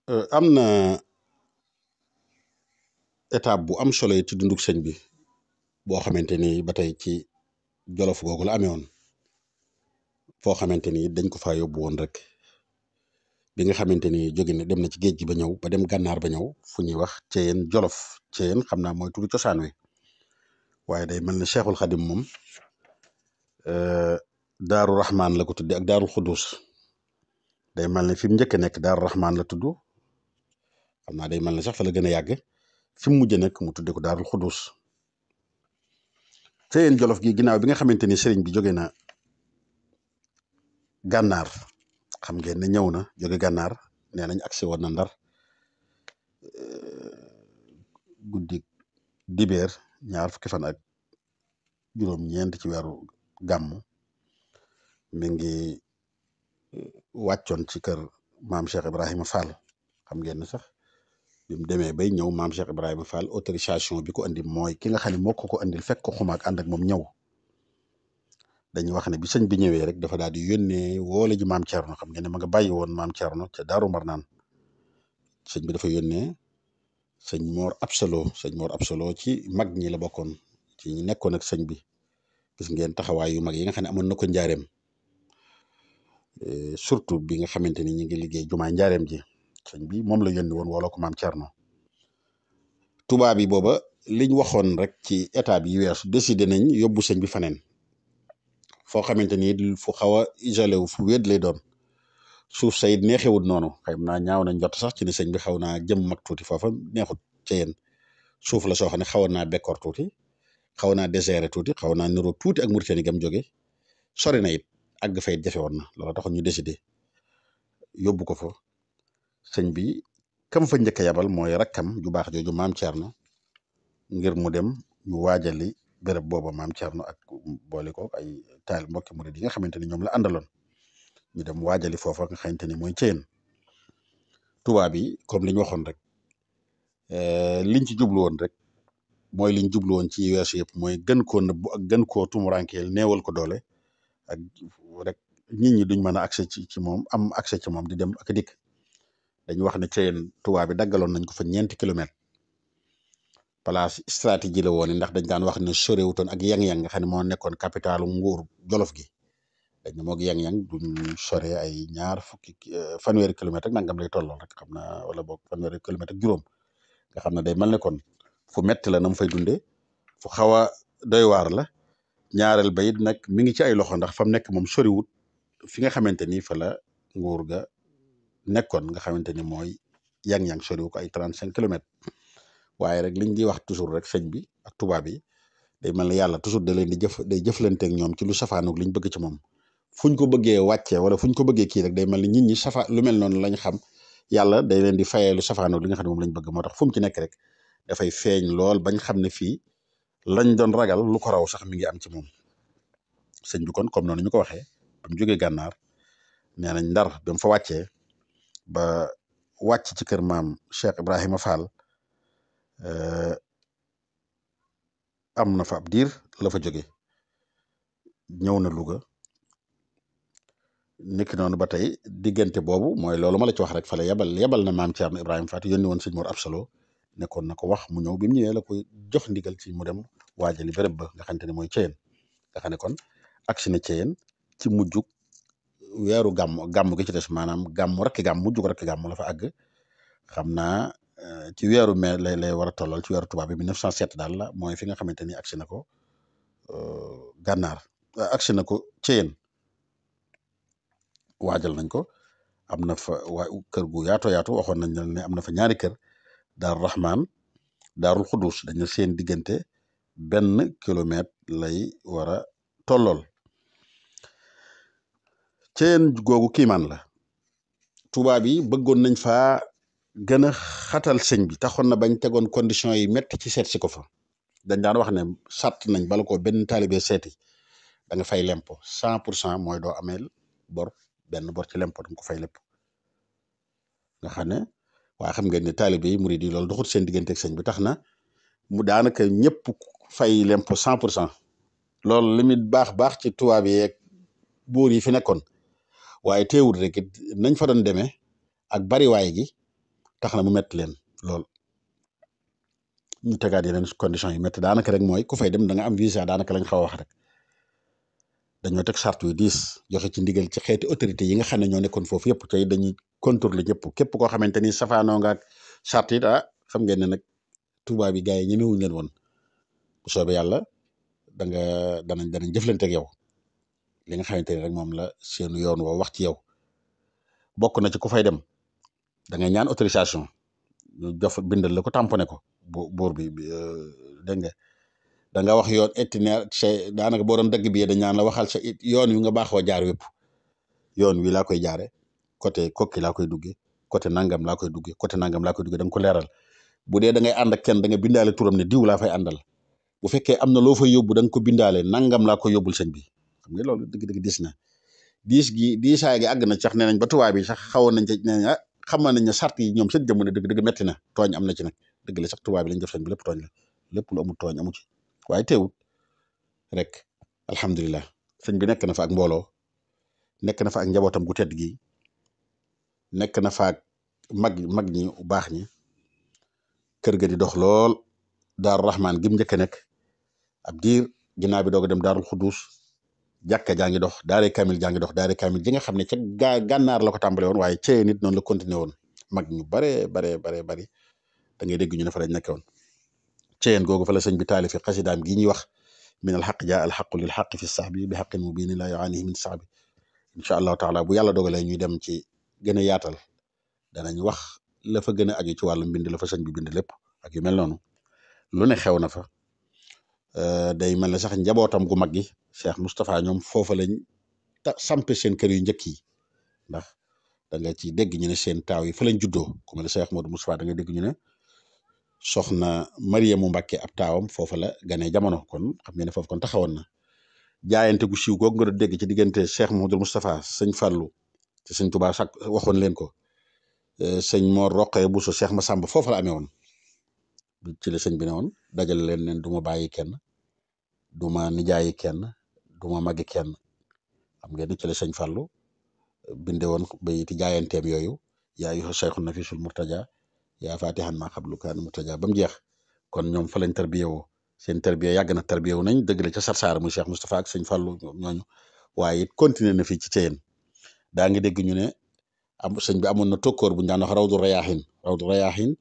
am na étape bu am solo ci dunduk sëñ bi boo xamante ni ba tey ci jolof googu la amee woon foo xamante ni dañ ko faa yóbbu woon rek bi nga xamante ni jóge na dem na ci géej gi ba ñëw ba dem gànnaar ba ñëw fu ñuy wax Ceyeen Jolof Ceyeen xam naa mooy turu cosaan wi waaye day mel ne Cheikhul Xadim moom Daaru Rahman la ko tudde ak Daarul Xuddus day mel ne fi mu njëkk a nekk Daaru Rahman la tudd xam naa day mel ne sax fa la gën a yàgg fi mu mujj nekk mu tudde ko Daarul Xuddus Ceyeen Jolof gi ginnaaw bi nga xamante ni sëriñ bi jóge na gànnaar xam ngeen ne ñëw na jóge gànnaar nee nañ agsi woon na ndar guddi dibeer ñaar fukki fan ak juróom-ñeent ci weeru gàmmu mi ngi wàccoon ci kër maam Cheikh Ibrahima Fall xam ngeen ne sax bi mu demee bay ñëw maam Cheikh Ibrahima Fall autorisation bi ko andi mooy ki nga xam ne moo ko andil fekk ko xumaag ànd ak moom ñëw dañuy wax ne bi sëñ bi ñëwee rek dafa daal di yónnee woole ji maam Thierno xam ngeen ne ma nga bàyyi woon maam Thierno ca Daaru Marnaan sëñ bi dafa yónnee sëñ Mor Absolo ci mag ñi la bokkoon ci ñi nekkoon ak sëñ bi gis ngeen taxawaay yu mag yi nga xam ne amoon na ko njaareem surtout bi nga xamante ni ñu ngi liggéey jumaa njaareem ji sëñ bi moom la yónni woon wala ko maam Thierno tubaab yi booba liñ waxoon rek ci état bi weesu décidé nañ yóbbu sëñ bi faneen foo xamante ni fu xaw a isolé wu fu wéet lay doon suuf sayit neexewut noonu xam naa ñaaw nañ jot sax ci ne sëñ bi xaw naa jëm mag tuuti foofa neexut ca yéen suuf la soo xam ne xawoon naa bekkoor tuuti xaw naa désert tuuti xaw naa niroo tuuti ak Mauritanie gam jóge sori na it àgg fayit jafe woon na loolu taxoon ñu décidé yóbbu ko fa sëñ bi kam fa njëkk a yabal mooy rakkam ju baax jooju maam Thierno ngir mu dem ñu waajali béréb booba maam Thierno ak boole ko ay taal mbokki murid yi nga xamante ni ñoom la àndaloon ñu dem waajali foofa nga xamante ni mooy Ceyeen tubaab yi comme li ñu waxoon rek liñ ci jublu woon rek mooy liñ jublu woon ci weesu yëpp mooy gën koo nëbbu ak gën koo tumurankeel neewal ko doole ak rek nit ñi duñ mën a accès ci moom am accès ci moom di dem ak dikk dañu wax ne Ceyeen tubaab bi daggaloon nañ ko fa 4 kilomètres place stratégie la woon ndax dañ daan wax ne sorewutoon ak yang-yang nga xam ne moo nekkoon capitalu nguur Jolof gi dañ ne moog yang-yang duñ sore ay fanweeri kilomètres ak nangam lay tolloon rek xam naa wala boog fanweeri kilomètres ak juróom nga xam ne day mel ne kon fu metti la na mu fay dundee fu xaw a doy waar la ñaareel ba it nag mi ngi ci ay loxo ndax fa mu nekk moom soriwut fi nga xamante ni fa la nguur ga nekkoon nga xamante ni mooy yang-yang soriwu ko ay 35 kilomètres waaye rek liñ di wax toujours rek sëñ bi ak tubaab yi day mel ne yàlla toujours da leen di day jëflanteeg ñoom ci lu safaanoog liñ bëgg ci moom fuñ ko bëggee wàccee wala fuñ ko bëggee kii rek day mel ni nit ñi lu mel noonu lañ xam yàlla day leen di fayee lu safaanoog li nga xam ne moom lañ bëgg moo tax fu mu ci nekk rek dafay feeñ lool bañ xam ne fii lañ doon ragal lu ko raw sax mi ngi am ci moom sëñ bi kon comme noonu ñu ko waxee ba mu jógee gànnaar nee nañ ndar ba mu fa wàccee ba wàcc ci kër maam Cheikh Ibrahima Fall am na fa ab diir la fa jóge ñëw na Louga nekk noonu ba tey diggante boobu mooy loolu ma la ci wax rek fa la yebal na maam Thierno Ibrahima Faty yónni woon sëñ Mor Absolo nekkoon na ko wax mu ñëw bi mu ñëwee la koy jox ndigal ci mu dem waajali béréb ba nga xamante ne mooy Ceyeen nga xam ne kon agsi na Ceyeen ci mujjug weeru gàmm gi ci des maanaam mujjug rakki gàmm la fa àgg xam naa ci weeru mai lay war a tollal ci weeru tubaab bi 1907 daal la mooy fi nga xamante ni agsi na ko gànnaar agsi na ko Ceyeen waajal nañ ko am na fa kër gu yaatu waxoon nañ ne am na fa ñaari kër Daaru Rahman Daarul Xudus dañ seen diggante 1 kilomètre lay war a tollool Ceyeen googu kiimaan la tubaab yi bëggoon nañ faa gën a xatal sëñ bi taxoon na bañ tegoon condition yi métti ci seet si ko fa dañ daan wax ne sàtt nañ bala ko benn taalibe seeti da nga fay lempo 100% mooy doo ameel bor benn bor ci lempo da nga ko fay lépp nga xam ne waaye xam ngeen ne taalibe yi murid yi loolu doxut seen diggante ak sëñ bi tax na mu daanaka ñëpp fay lempo 100% loolu li muy baax ci tubaab yi ak buur yi fi nekkoon waaye teewul rek nañ fa doon demee ak bariwaay gi tax na mu métti leen lool ñu tegaat yeneen conditions yu métti daanaka rek mooy ku fay dem da nga am visa daanaka lañ xaw a wax rek dañoo teg charte yu diis joxe ci ndigal ci xeeti autorité yi nga xam ne ñoo nekkoon foofu yëpp tey dañuy contrôler ñëpp képp koo xamante ni safaanoo nga ak charte yi xam ngeen ne nag tubaab yi gars yi ñemewuñ leen woon bu soobee yàlla danañ jëflante ak yow li nga xamante ni rek moom la seenu yoon woo wax ci yow bokk na ci ku fay dem da ngay ñaan autorisation ñu jof bindal la ko tamponné ko buur bi dégg nga da nga wax yoon itinéraire c'est daanaka boo doon dëgg bi dañ ñaan la waxal sa yoon wi nga baaxoo jaar wépp yoon wi laa koy jaare côté kokki laa koy duggee côté nangam laa koy duggee côté nangam laa koy duggee da nga ko leeral bu dee da ngay ànd ak kenn da nga bindaale turam ne diw laa fay àndal bu fekkee am na loo fay yóbbu da nga ko bindaale nangam laa koy yóbbul sëñ bi xam nga loolu dëgg-dëgg dis na diisaay gi àgg na sax nee nañ ba tubaab bi sax xawoon nañ ci nee nañ xamal nañ ne sart yi ñoom seen jëmm ne dëgg-dëgg metti na tooñ am na ci nag dëgg la sax tubaab bi lañ def sëñ bi lépp tooñ la lépp lu amul tooñ amu ci waaye teewut rek alhamdulilah sëñ bi nekk na fa ak mbooloo nekk na fa ak njabootam gu tedd gi nekk na fa ak mag ñi baax ñi kër ga di dox lool daaru rahman gim njëkk a nekk ab diir ginnaaw bi doog a dem daarul xuddus jàkka jaa ngi dox daare kamil jaa ngi dox daare kamil ji nga xam ne ca gànnaar la ko tàmbale woon waaye cee nit noonu la continué woon mag ñu bari da ngay dégg ñu ne fa lañ nekke woon ceyeen googu fa la sëñ bi taalifi xasidaam gi ñuy wax min alxaq jaa alxaqu lil xaq fi saxbi bi xaqin mubini la yaanihi min saxbi incha allahu taala bu yàlla dogalee ñuy dem ci gën a yaatal danañ wax la fa gën a aju ci wàllu mbind la fa sëñ bi bind lépp ak yu mel noonu lu ne xew na fa day mel ne sax njabootam gu mag gi Cheikh Moustapha ñoom foofa lañ sampe seen kër yu njëkk yi ndax da nga ci dégg ñu ne seen taaw yi fa lañ juddoo ku mel ne Cheikh Modou Moustapha da nga dégg ñu ne soxna Mariamu Mbàkke ab taawam foofa la ganee jamono kon xam ngeen ne foofu kon taxawoon na jaayante gu siiw googu nga doon dégg ci diggante Cheikh Modou Moustapha sëñ Fallou te sëñ Touba sax waxoon leen ko sëñ Mor Roqee Bousso Cheikh Massamba foofa la amee woon ci la sëñ bi ne woon dajale leen leen du ma bàyyi kenn du ma nijaayi kenn du ma magi kenn xam ngeen ni ci la sëñ Fallou binde woon bayiti jaayanteem yooyu yaa ayyuha cheikhun nafisul murtaja yaa fatihan ma xablu kaani murtaja ba mu jeex kon ñoom fa lañ tarbiyewoo seen tarbiya yàgg na tarbiyewu nañ dëgg la ca Sarsara muy Cheikh Moustapha ak sëñ Fallou ñooñu waaye it continué na fii ci Thièyène daa ngi dégg ñu ne sëñ bi amoon na tokkoor bu ñu daan wax rawdu rayaahin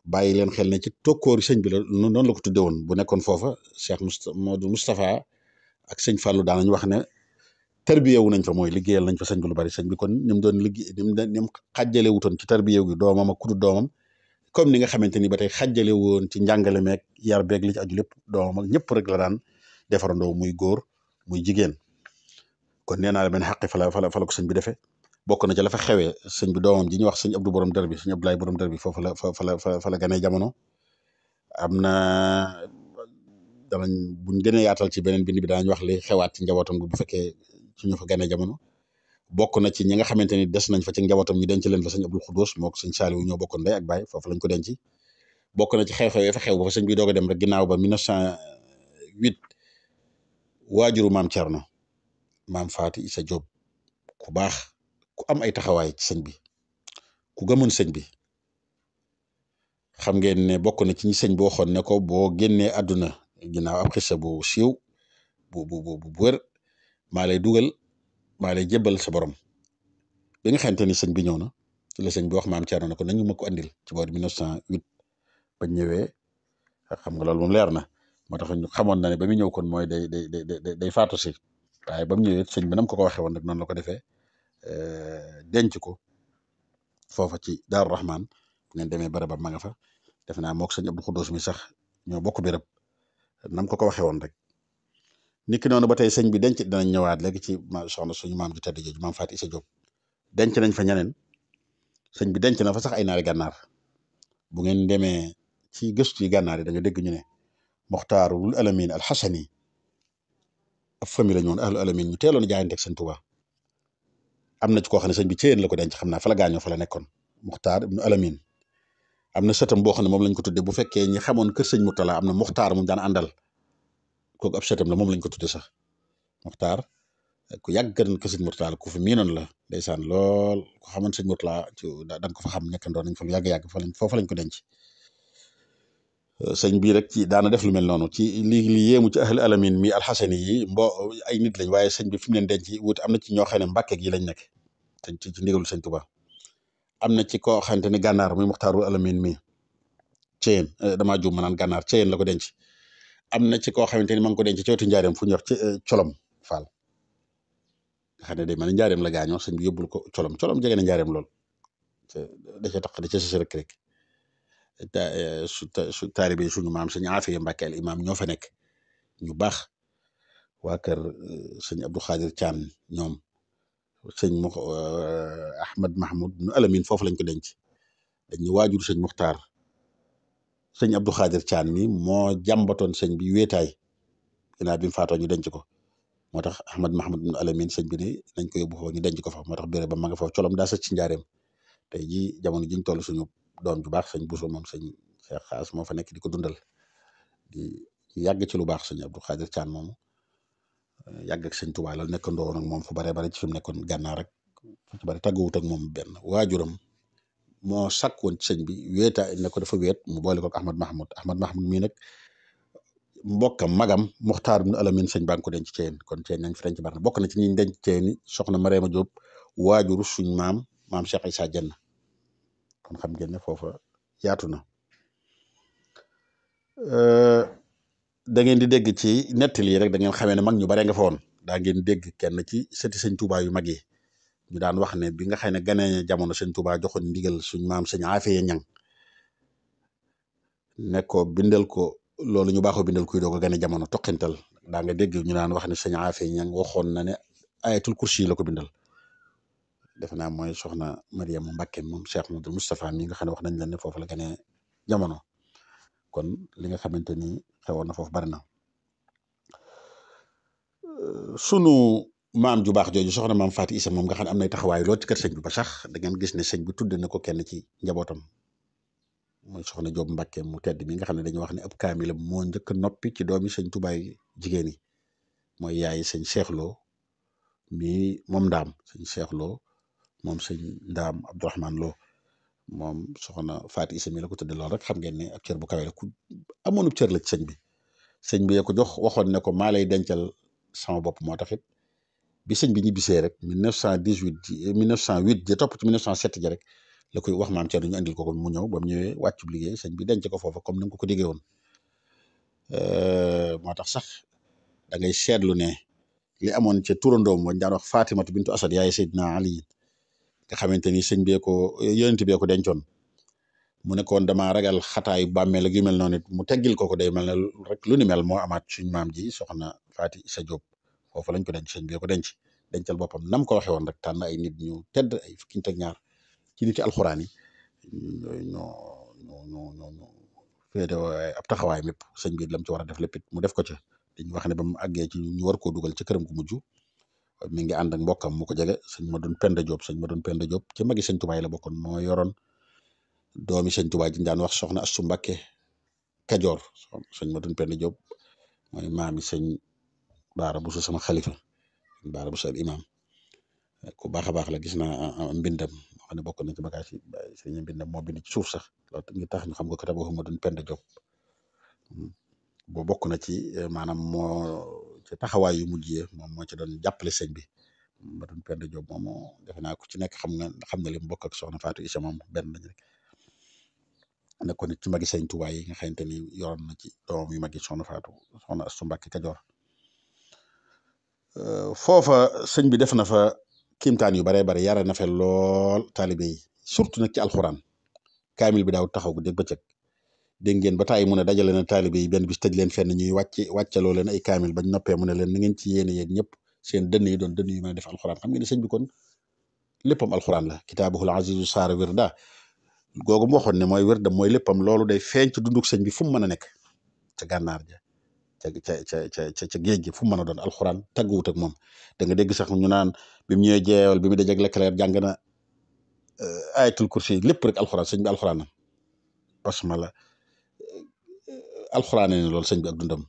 bàyyi leen xel ne ci tokkoor sëñ bi la noonu la ko tudde woon bu nekkoon foofa Cheikh Modou Moustapha ak sëñ Fallou daan nañ wax ne tarbiyewu nañ fa mooy liggéeyal nañ fa sëñ bi lu bari sëñ bi kon ni mu doon liggéey ni mu xàjjale wutoon ci tarbiyewu gi doomam ak kudu doomam comme ni nga xamante ni ba tey xàjjale woon ci njàngale meeg yar beeg li ci aju lépp doomam ak ñëpp rek la daan defarandoo muy góor muy jigéen kon nee naa la benn xaqi fa la ko sëñ bi defee bokk na ci la fa xewee sëñ bi doomam ji ñuy wax sëñ Abdou borom dër bi sëñ Abdoulaye borom dër bi foofu la ganee jamono am na danañ buñ gën a yaatal ci beneen bind bi danañ wax li xewaat ci njabootam bu fekkee ci ñu fa ganee jamono bokk na ci ñi nga xamante ni des nañ fa ci njabootam ñu denc leen fa sëñ Abdou Khoudous moo ko sëñ Saliou ñoo bokkoon ndey ak baay foofu lañ ko denc bokk na ci xew-xew fa xew ba fa sëñ bi doog a dem rek ginnaaw ba 1908 waajuru maam Thierno maam Faati Isa Diop ku baax ku am ay taxawaay ci sëñ bi ku gëmoon sëñ bi xam ngeen ne bokk na ci ñi sëñ bi waxoon ne ko boo génnee àdduna ginnaaw ab xissa bu siiw bu wër maa lay dugal maa lay jébbal sa borom bi nga xamante ni sëñ bi ñëw na ci la sëñ bi wax maam Thierno ne ko nañu ma ko andil ci boor 1908 bañ ñëwee xam nga loolu moom leer na moo tax ñu xamoon na ne ba mu ñëw kon mooy day faatu si waaye ba mu ñëwee sëñ bi nam ko waxee woon rek noonu la ko defee denc ko foofa ci Daaru Rahman bu ngeen demee barabam ma nga fa defe naa moog sëñ Abdou Khoudous mi sax ñoo bokk béréb nam ko waxee woon rek niki noonu ba tey sëñ bi denc dinañ ñëwaat léegi ci soxna suñu maam ji tedd jooju maam Faati Isa Diop denc nañ fa ñeneen sëñ bi denc na fa sax ay naari gànnaar bu ngeen demee ci gëstu yi gànnaar yi da nga dégg ñu ne Moxtaarul Alamin Alxasani ab famille la ñu woon ahlu alamin ñu teeloon a jaayanteeg sëñ Tuubaa am na ci koo xam ne sëñ bi Thièyène la ko denc xam naa fa la gaañoo fa la nekkoon Moxtaar ibnu Alamin am na sëtam boo xam ne moom lañ ko tuddee bu fekkee ñi xamoon kër sëñ Murtala am na Moxtaar mu daan àndal kooku ab sëtam la moom lañ ko tuddee sax Moxtaar ku yàggan ko sëñ Murtala ku fi miinoon la ndeysaan lool ko xamoon sëñ Murtala da nga ko fa xam nekkandoo nañ fa lu yàgg-yàgg foofa lañ ko denc sëñ bii rek ci daana def lu mel noonu ci li yéemu ci ahli alamin mi alxasani yi ay nit lañ waaye sëñ bi fi mu leen denc wuute am na ci ñoo xam ne Mbàkke gi lañ nekk ci ndigalu sëñ Tuubaa am na ci koo xamante ni gànnaar muy muxtaarul alamin mi Ceyeen damaa juum ma naan gànnaar Ceyeen la ko denc am na ci koo xamante ni ma ngi ko denc ci wetu njaareem fu ñuy wax ci colom faal nga xam ne day mel ni njaareem la gaañoo sëñ bi yóbbul ko colom jege na njaareem lool da ca taq da ca sës rek su taalibe suñu maam sëñ Aafiya Mbàkke al imaam ñoo fa nekk ñu baax waa kër sëñ Abdou Khadir Thian ñoom sëñ Ahmad Mahmoud nu Alamin foofu lañ ko denc dañu waajur sëñ Muxtaar sëñ Abdou Khadir Thian mi moo jàmbatoon sëñ bi wéetaay ginnaaw bi mu faatoo ñu denc ko moo tax Ahmad Mahmoud nu Alamin sëñ bi ne nañ ko yóbbu foofu ñu denc ko fa moo tax béré ba ma nga foofu colom daa sëcc ci njaareem tey jii jamono jiñ toll suñu doom ju baax sëñ Bousso moom sëñ Cheikh Xaas moo fa nekk di ko dundal di yàgg ci lu baax sëñ Abdou Khadir Thian moomu yàgg ak sëñ Tuubaa la nekkandoo woon ak moom fu baree bare ci fi mu nekkoon gànnaar rek fu ci bari tàgguwut ak moom benn waajuram moo sàkk woon ci sëñ bi wéetaay ne ko dafa wéet mu boole ko ak Ahmad Mahmoud mii nag mbokkam magam Muxtaar ibnu Alamin sëñ baa ngi ko denc Ceyeen kon Ceyeen nañ fi denc bari na bokk na ci ñi denc Ceyeen ni soxna Mariama Diop waajuru suñ maam Cheikh Issa Dieng kon xam ngeen ne foofa yaatu na da ngeen di dégg ci nettali yi rek da ngeen xamee ne mag ñu bare nga fa woon daa ngeen dégg kenn ci sëti sëñ Touba yu mag yi ñu daan wax ne bi nga xam ne ganee jamono sëñ Touba joxoon ndigal suñ maam sëñ Aafiya Ñang ne ko bindal ko loolu ñu baaxoo bindal kuy doog a gane jamono toqintal daa nga dégg ñu daan wax ne sëñ Aafiya Ñang waxoon na ne ayatul kursi la ko bindal defe naa mooy soxna Mariama Mbàkke moom Cheikh Modou Moustapha mi nga xam ne wax nañ la ne foofu la ganee jamono kon li nga xamante ni xewoon na foofu bari na sunu maam ju baax jooju soxna maam Faati Isa moom nga xam ne am nay taxawaay lool ci kër sëñ bi ba sax da ngeen gis ne sëñ bi tudd na ko kenn ci njabootam mooy soxna Joob Mbàkke mu tedd mi nga xam ne dañuy wax ne ab kaamilam moo njëkk a noppi ci doomi sëñ Tuubaa jigéen yi mooy yaay sëñ Cheikh Lo mi moom ndaam sëñ Cheikh Lo moom sëñ ndaam Abdourahman Lo moom soxna Faati Isa mi la ko tudd lool rek xam ngeen ne ab cër bu kawe la ku amoon cër la ci sëñ bi ko jox waxoon ne ko maa lay dencal sama bopp moo taxit bi sëñ bi ñibbisee rek 1918 1908 ja topp ci 1907 ja rek la koy wax maam Thierno ñu andil ko mu ñëw ba mu ñëwee wàccub liggéey sëñ bi denc ko foofa comme ni nga ko diggee woon moo tax sax da ngay seetlu ne li amoon ca turandoom wañ daan wax Fatimatu bintu Asad yaay Seydina Ali nga xamante ni sëñ bee ko yonent bee ko dencoon mu ne koon damaa ragal xataayu bàmmeel ak yu mel noonu mu teggil ko day mel ne rek lu ni mel moo amaat suñ maam ji soxna Faati Isa Diop foofu lañ ko denc sëñ bi ko dencal boppam nam ko waxee woon rek tànn ay nit ñu tedd ay fukki nit ak ñaar ci niti alxuraan yi ñoo féete ab taxawaay mépp sëñ bi lam ci war a def lépp it mu def ko ca dañu wax ne ba mu àggee ci ñu war koo dugal ci këram gu mujj mi ngi ànd ak mbokkam mu ko jege sëñ Madoune Penda Diop ci magi sëñ Tuubaa la bokkoon moo yoroon doomi sëñ Tuubaa ji daan wax soxna Astu Mbàkke Kajoor sëñ Madoune Penda Diop mooy maami sëñ Baara Buso sama xalifa Baara Buso al imam ku baax a baax la gis naa mbindam moo xam ne bokk na ci bagage yi sëñ mbindam moo bind ci suuf sax loolu ngi tax ñu xam ko katabu Madoune Penda Diop boo bokk na ci maanaam moo ci taxawaay yu mujj yi moom moo ci doon jàppale sëñ bi Madoune Penda Diop moom defe naa ku ci nekk xam na li mu bokk ak soxna Fatou Issa moom benn lañ rek nekkoon nit ci magi sëñ Tuubaa yi nga xamante ni yoroon na ci doomam yu magi soxna Astu Mbàkke Kajoor foofa sëñ bi def na fa kiimtaan yu baree bari yare na fa lool taalibe yi surtout nag ci alxuraan kaamil bi daaw taxaw dégg bëccëg dégg ngeen ba tàyyi mu ne dajale na taalibe yi benn bis tëj leen fenn ñuy wàccaloo leen ay kaamil bañ noppee mu ne leen na ngeen ci yéene yéen ñëpp seen dënn yi doon dënn yu mën a def alxuraan xam ngeen ne sëñ bi kon léppam alxuraan la kitaabuhul azizu saara wirda googu mu waxoon ne mooy wirda mooy léppam loolu day feeñ ci dunduk sëñ bi fu mu mën a nekk ca gànnaar ja ca géej gi fu mu mën a doon alxuraan tagguwut ak moom da nga dégg sax ñu naan bi mu ñëwee jeewal bi mu dajeg Leclerc jàng na ayatul kursi lépp rek alxuraan sëñ bi alxuraan na basmala alxuraan ne loolu sëñ bi ak dundam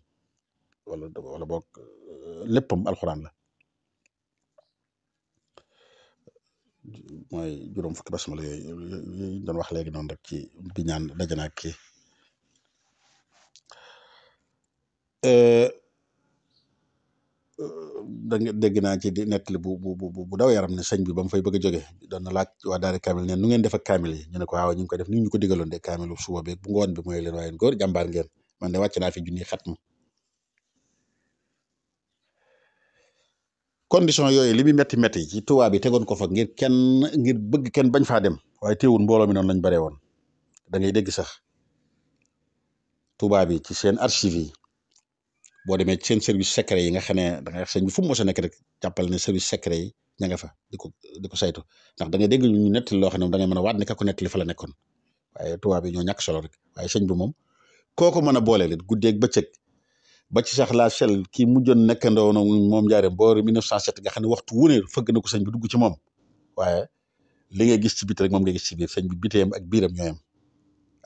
wala boog léppam alxuraan la mooy juróom fukki basmala yooyu doon wax léegi noonu rek ci bi ñaan daje na ak kii da nga dégg naa ci di nettali bu daw yaram ne sëñ bi ba mu fay bëgg a jóge doon na laaj waa daari kaamil neen nu ngeen def ak kaamil yi ñu ne ko waaw ñu ngi ko def ni ñu ko digaloon de kaamilu suba beeg bu ngoon bi mooy leen waaye góor jàmbaar ngeen man de wàcc naa fi junni xatmu condition yooyu li muy métti métti ci tubaab bi tegoon ko fa ngir bëgg kenn bañ faa dem waaye teewul mbooloo mi noonu lañ bare woon da ngay dégg sax tubaab bi ci seen archive yi boo demee ci seen service secret yi nga xam ne da nga sëñ bi fu mu mos a nekk rek jàppal ne service secret yi ña nga fa di ko saytu ndax da ngay dégg ñu nettali loo xam ne da ngay mën a waat ne ka ko nettali fa la nekkoon waaye tubaab yi ñoo ñàkk solo rek waaye sëñ bi moom kooko mën a boole leen guddeeg bëccëg ba ci sax la sel kii mujjoon nekkandoo na moom njaareem boor 1907 nga xam ne waxtu wu ne fëgg na ko sëñ bi dugg ci moom waaye li ngay gis ci bit rek moom ngay gis ci biir sëñ bi biteem ak biiram ñooyam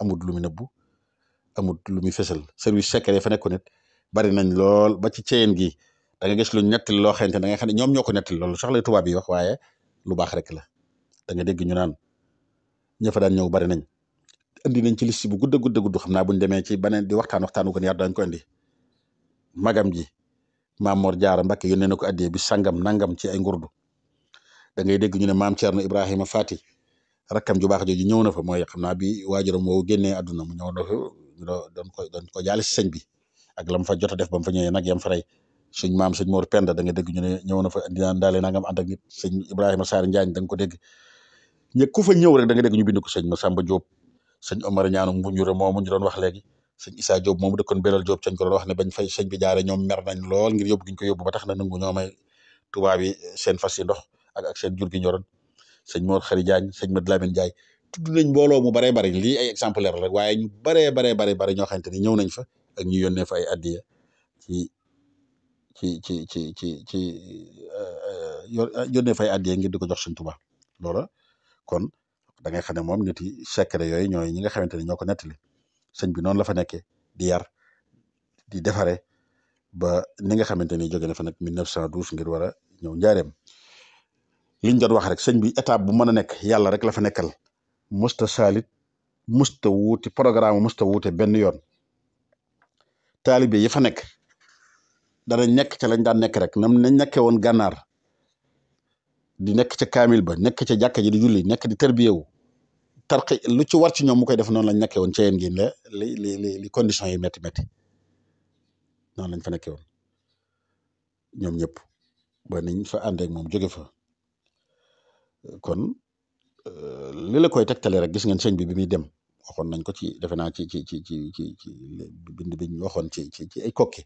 amul lu muy nëbbu amul lu muy fësal service secret fa nekkoon nit bari nañ lool ba ci ceyeen gi da nga gis lu nettali loo xamante da nga xam ne ñoom ñoo ko nettali loolu sax lay tubaab yi wax waaye lu baax rek la da nga dégg ñu naan ña fa daan ñëw bari nañ indi nañ ci liste bu gudd xam naa buñ demee ci beneen di waxtaanu ko yaatu dañ ko indi magam ji maam Mor Jaara Mbàkke yónnee na ko addiyee bi sangam nangam ci ay ngurdu da ngay dégg ñu ne maam Thierno Ibrahima Fati rakkam ju baax jooju ñëw na fa mooy xam naa bi waajuram woowu génnee àdduna mu ñëw na fa doon ko jaale si sëñ bi ak lam fa jot a def ba mu fa ñëwee nag yam fa rey suñ maam sëñ Mor Penda da nga dégg ñu ne ñëw na fa indi naan daale nangam ànd ak nit sëñ Ibrahima Sarr Njaañ da nga ko dégg ku fa ñëw rek da nga dégg ñu bind ko sëñ Masamba Diop sëñ Omar ñaanu Mbuñure moomu ñu doon wax léegi sëñ Issa Diop moomu dëkkoon Belal Diop cañ ko doon wax ne bañ fay sëñ bi jaare ñoom mer nañ lool ngir yóbbu gi ñu ko yóbbu ba tax na nangu ñoo may tubaab yi seen fas yi ndox ak seen jur gi ñoroon sëñ Mor Xari Jaañ sëñ Mad Lamin Jaay tudd nañ mbooloo mu baree bari lii ay exemplaire rek waaye ñu baree ñoo xamante ni ñëw nañ fa ak ñu yónnee fa ay addiya ci yónnee fa ay addiya ngir di ko jox sëñ Tuubaa loola kon da ngay xam ne moom nit yi secret yooyu ñooy ñi nga xamante ni ñoo ko nettali sëñ bi noonu la fa nekkee di yar di defare ba ni nga xamante ni jóge na fa nag 1912 ngir war a ñëw njaareem liñ doon wax rek sëñ bi étape bu mën a nekk yàlla rek la fa nekkal musta saalit musta wuuti programme musta wuute benn yoon taalibe yi fa nekk dana nekk ca lañ daan nekk rek nam nañ nekkee woon gànnaar di nekk ca kaamil ba nekk ca jàkka ji di julli nekk di tërbiyewu tarqi lu ci war ci ñoom mu koy def noonu lañ nekkee woon ca yéen gi la li conditions yi métti noonu lañ fa nekkee woon ñoom ñëpp ba niñ fa ànd ak moom jóge fa kon li la koy tegtale rek gis ngeen sëñ bi muy dem waxoon nañ ko ci defe naa ci bind biñ waxoon ci ay kokki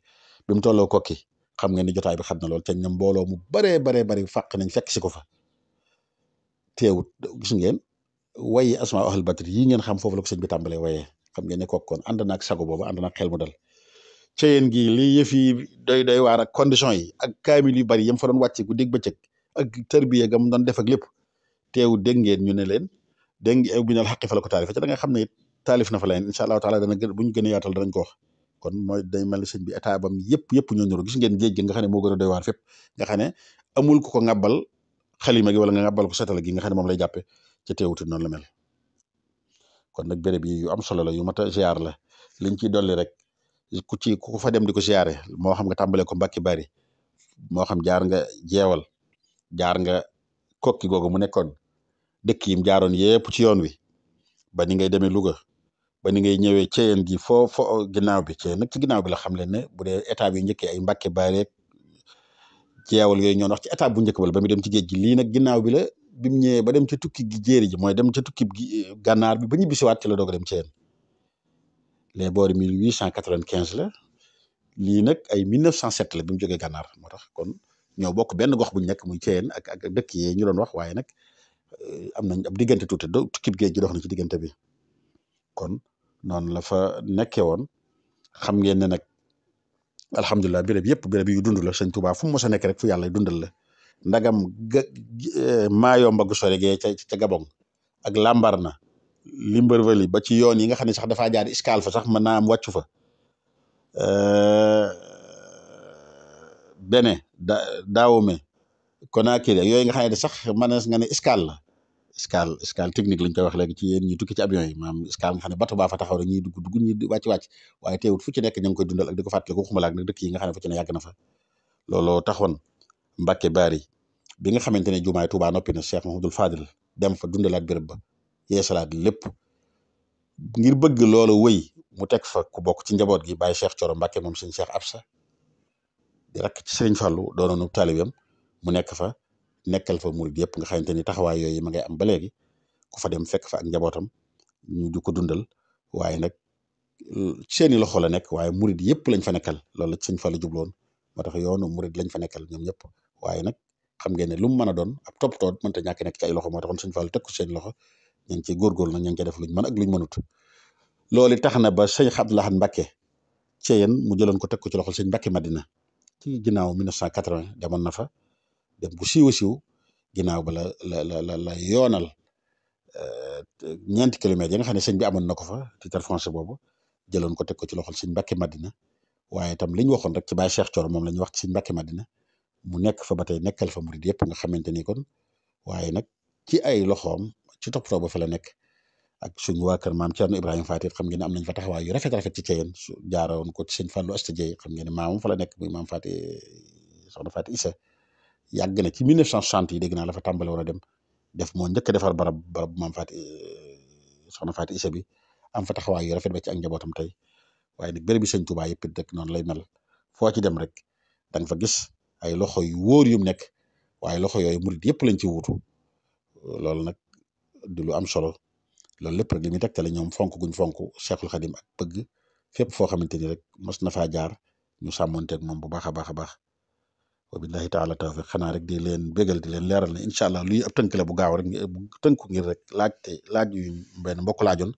bi mu tolloo kokki xam ngeen ni jotaay bi xam na lool te ñoom mbooloo mu bari fàq nañ fekk si ko fa teewut gis ngeen wayi asmaa ahal badri yi ngeen xam foofu la ko sëñ bi tàmbalee wayee xam ngeen ne kooku kon ànd naag sago boobu ànd naag xel mu dal ca yéen gi li yëf yi doy waar ak condition yi ak kaamil yu bari yam fa doon wàcce gu dégg bëccëg ak tërbiya gam doon def ak lépp teewu dégg ngeen ñu ne leen dégg nga ew bi nal xaqi fa la ko taalif da nga xam ne taalif na fa leen incha allahu taala dana gën bu ñu gën a yaatal danañ ko wax kon mooy day mel ni sëñ bi état bam yëpp ñoo ñoro gis ngeen géej gi nga xam ne moo gën a doy waar fépp nga xam ne amul ku ko ŋàbbal xalima gi wala nga ŋàbbal ko setala gi nga xam ne moom lay jàppe ci teewuti noonu la mel kon nag béréb yi yu am solo la yu mat a ziar la liñ ciy dolli rek ku fa dem di ko ziare moo xam nga tàmbalee ko Mbàkke Bari moo xam jaar nga jeewal jaar nga kokki googu mu nekkoon dëkk yim jaaroon yépp ci yoon wi ba ni ngay demee Louga ba ni ngay ñëwee Ceyeen gi foo ginnaaw bi Ceyeen nag ci ginnaaw bi la xam leen ne bu dee étape yi njëkkee ay Mbàkke Bari rek jeewal yooyu ñoo wax ci étape bu njëkk ba mu dem ci géej gi lii nag ginnaaw bi la bi mu ñëwee ba dem ca tukki gi jéeri ji mooy dem ca tukki gi gànnaar bi ba ñibbisiwaat ci la doog a dem Ceyeen les boori 1895 la lii nag ay 1907 la bi mu jógee gànnaar moo tax kon ñoo bokk benn gox bu ñu nekk muy Ceyeen ak dëkk yi ñu doon wax waaye nag am nañ ab diggante tuuti tukkib géej gi dox na ci diggante bi kon noonu la fa nekkee woon xam ngeen ne nag alhamdulilah béréb yu dund la sëñ Tuubaa fu mu mos a nekk rek fu yàlla dundal la ndagam Maayomba gu sore gee ca Gabon ak Lambarna Libreville ba ci yoon yi nga xam ne sax dafaa jaar escale fa sax mën naa am wàccu fa Bénin Dahomey Conakry yooyu nga xam ne sax manees nga ne escale la escale technique lañ koy wax léegi ci yéen ñi tukki ci avion yi maanaam escale nga xam ne bato baa fa taxaw rek ñuy dugg ñi wàcc waaye teewut fu ci nekk ñu ngi koy dundal ak di ko fàttali ko xumalaak nag dëkk yi nga xam ne fu ci ne yàgg na fa looloo taxoon Mbacke Bari bi nga xamante ne jumaay Touba noppi na Cheikh Mahamadul Fadil dem fa dundalaat béréb ba yeesalaat lépp ngir bëgg loolu wëy mu teg fa ku bokk ci njaboot gi bàyyi Cheikh Thioro Mbacke moom sëñ Cheikh Absa di rakk ci Sëriñ Fallou doonoonu taalibeem mu nekk fa nekkal fa murid yëpp nga xamante ni taxawaay yooyu ma ngay am ba léegi ku fa dem fekk fa ak njabootam ñu di ko dundal waaye nag seeni loxo la nekk waaye murid yëpp lañ fa nekkal loolu la sëñ Fallou jubloon moo tax yoonu murid lañ fa nekkal ñoom ñëpp waaye nag xam ngeen ne lu mu mën a doon ab toppatoo mënta ñàkk nekk ci ay loxo moo taxoon sëñ Fallou teg ko seen loxo ñu ngi ciy góorgóorlu nag ñu ngi ciy def luñ mën ak luñ mënut loolu tax na ba sëñ Abdou Lahad Mbacke Thiéyène mu jëloon ko teg ko ci loxol sëñ Mbacke Madina ci ginnaaw 1980 demoon na fa dem bu siiw a siiw ginnaaw ba la yoonal ñeenti kilomètres yi nga xam ne sëñ bi amoon na ko fa titre foncier boobu jëloon ko teg ko ci loxol sëñ Mbacke Madina waaye itam li ñu waxoon rek ci Baye Cheikh Thioro moom la ñu wax ci sëñ Mbacke Madina mu nekk fa ba tey nekkal fa murid yëpp nga xamante ni kon waaye nag ci ay loxoom ci toppatoo ba fa la nekk ak suñu waa kër maam Thierno Ibrahima Faty xam ngeen ne am nañ fa taxawaay yu rafet ci Thiéyène su jaaroon ko ci sëñ Fallou Asta Dieye xam ngeen ne maamam fa la nekk muy maam Faty soxna Faty Issa yàgg na ci 1960 yi dégg naa la fa tàmbale woon a dem def moo njëkk a defar barab maam Faty soxna Faty Issa bi am fa taxawaay yu rafet ba ci ak njabootam tey waaye nag béréb bi sëñ Touba yëpp rek noonu lay mel foo ci dem rek da nga fa gis ay loxo yu wóor yu mu nekk waaye loxo yooyu murid yëpp lañ ci wuutu loolu nag di lu am solo loolu lépp rek li muy tegtale ñoom fonk guñ fonk Cheikhul Khadim ak bëgg fépp foo xamante ni rek mos na faa jaar ñu sàmmonteeg moom bu baax a baax a baax wa billahi taala tawfiq xanaa rek di leen bégal di leen leeral ne incha allah luy ab tënk la bu gaaw rek bu tënku ngir rek laaj yu benn mbokk laajoon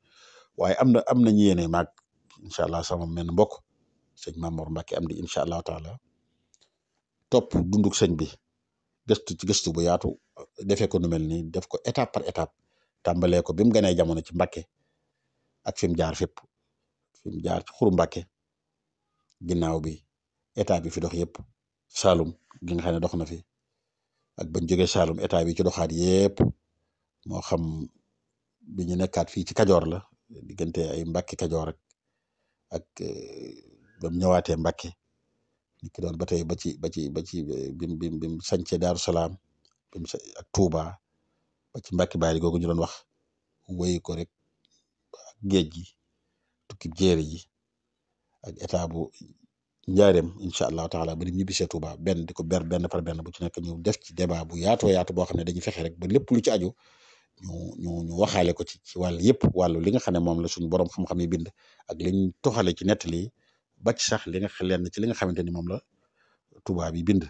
waaye am na ñu yéene maag incha allah sama menn mbokk sëñ Mamour Mbacke am di incha allahu taala topp dunduk sëñ bi gëstu bu yaatu defee ko nu mel nii def ko étape par étape tàmbalee ko bi mu ganee jamono ci Mbacke ak fi mu jaar fépp fi mu jaar ci xuru Mbacke ginnaaw bi état bi fi dox yëpp Saalum gi nga xam ne dox na fi ak bañ jógee Saalum état bi ci doxaat yëpp moo xam bi ñu nekkaat fii ci Kajoor la diggante ay Mbacke Kajoor ak ba mu ñëwaatee Mbacke ni ki doon ba tey ba ci bim sañcee Daaru Salaam ak Touba ba ci Mbacke Bari googu ñu doon wax wéy ko rek ak géej gi tukki jéeri ji ak état bu njaareem incha allahu taala ba ni ñibbisee Touba benn di ko benn par benn bu ci nekk ñu def ci débat bu yaatoo yaatu boo xam ne dañuy fexe rek ba lépp lu ci aju ñu waxaale ko ci wàll yëpp wàllu li nga xam ne moom la suñu borom xam-xam yi bind ak liñ toxale ci nettali ba ci sax li nga xamante ni moom la tubaab yi bind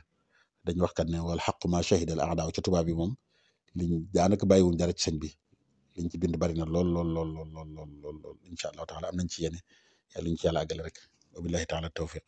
dañ wax kat ne wal xaqu ma shahida al a'daa ci tubaab yi moom liñ daanaka bàyyiwuñ dara ci sëñ bi liñ ci bind bari na lool incha allahu taala am nañ ci yéene yàlla ñu ci yàlla àggale rek wa billahi taala tawfiq